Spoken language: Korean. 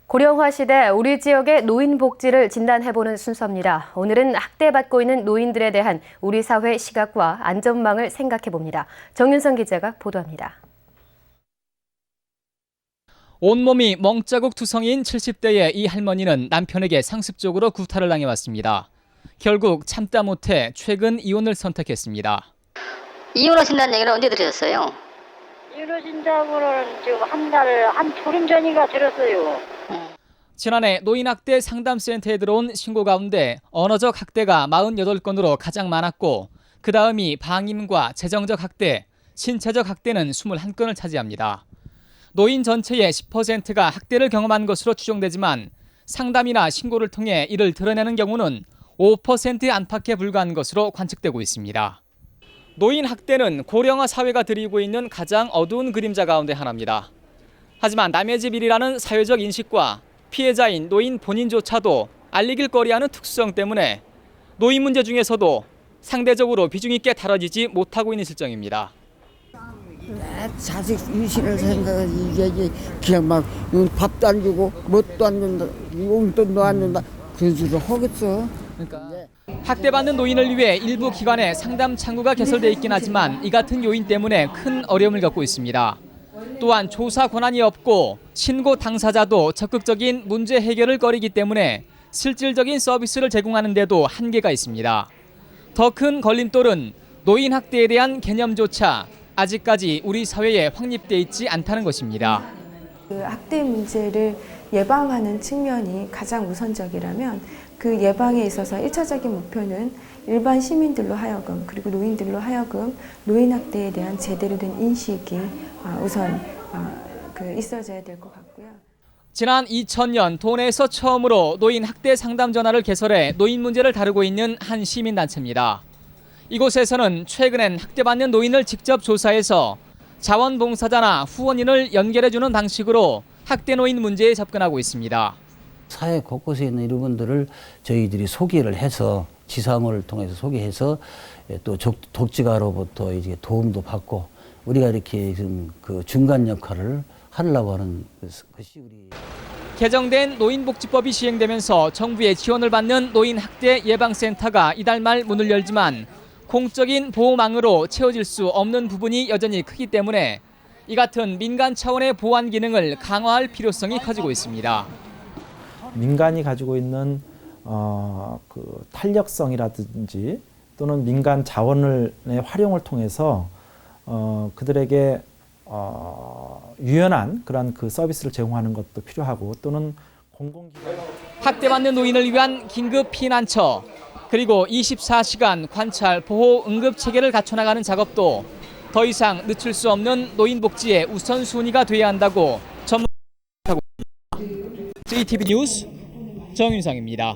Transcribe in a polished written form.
고령화 시대 우리 지역의 노인 복지를 진단해보는 순서입니다. 오늘은 학대받고 있는 노인들에 대한 우리 사회 시각과 안전망을 생각해봅니다. 정윤성 기자가 보도합니다. 온몸이 멍자국 투성이인 70대의 이 할머니는 남편에게 상습적으로 구타를 당해왔습니다. 결국 참다 못해 최근 이혼을 선택했습니다. 이혼하신다는 얘기는 언제 들으셨어요? 이혼하신다고는 지금 한 보름 전인가 들었어요. 지난해 노인학대 상담센터에 들어온 신고 가운데 언어적 학대가 48건으로 가장 많았고 그 다음이 방임과 재정적 학대, 신체적 학대는 21건을 차지합니다. 노인 전체의 10%가 학대를 경험한 것으로 추정되지만 상담이나 신고를 통해 이를 드러내는 경우는 5% 안팎에 불과한 것으로 관측되고 있습니다. 노인 학대는 고령화 사회가 들이고 있는 가장 어두운 그림자 가운데 하나입니다. 하지만 남의 집 일이라는 사회적 인식과 피해자인 노인 본인조차도 알리길 꺼려하는 특수성 때문에 노인 문제 중에서도 상대적으로 비중 있게 다뤄지지 못하고 있는 실정입니다. 자식 유신을 생각하지 이게 그냥 막 밥도 안 주고 뭣도 안 준다 용돈도 안 준다 그런 식으로 하겠어. 그러니까 학대받는 노인을 위해 일부 기관에 상담 창구가 개설돼 있긴 하지만 이 같은 요인 때문에 큰 어려움을 겪고 있습니다. 또한 조사 권한이 없고 신고 당사자도 적극적인 문제 해결을 꺼리기 때문에 실질적인 서비스를 제공하는 데도 한계가 있습니다. 더 큰 걸림돌은 노인 학대에 대한 개념조차 아직까지 우리 사회에 확립돼 있지 않다는 것입니다. 학대 문제를 예방하는 측면이 가장 우선적이라면 그 예방에 있어서 1차적인 목표는 일반 시민들로 하여금 그리고 노인들로 하여금 노인 학대에 대한 제대로 된 인식이 우선 있어져야 될 것 같고요. 지난 2000년 도내에서 처음으로 노인 학대 상담 전화를 개설해 노인 문제를 다루고 있는 한 시민단체입니다. 이곳에서는 최근엔 학대받는 노인을 직접 조사해서 자원봉사자나 후원인을 연결해주는 방식으로 학대 노인 문제에 접근하고 있습니다. 사회 곳곳에 있는 이런 분들을 저희들이 소개를 해서 지상을 통해서 소개해서 또 독지가로부터 이제 도움도 받고 우리가 이렇게 좀 그 중간 역할을 하려고 하는 것이 우리. 개정된 노인복지법이 시행되면서 정부의 지원을 받는 노인 학대 예방센터가 이달 말 문을 열지만 공적인 보호망으로 채워질 수 없는 부분이 여전히 크기 때문에 이 같은 민간 차원의 보완 기능을 강화할 필요성이 커지고 있습니다. 민간이 가지고 있는 탄력성이라든지 또는 민간 자원의 활용을 통해서 그들에게 유연한 그런 그 서비스를 제공하는 것도 필요하고 또는 공공기관 학대받는 노인을 위한 긴급 피난처 그리고 24시간 관찰, 보호, 응급 체계를 갖춰나가는 작업도 더 이상 늦출 수 없는 노인 복지의 우선순위가 돼야 한다고 전문가는 하고 있습니다. JTB 뉴스 정윤상입니다.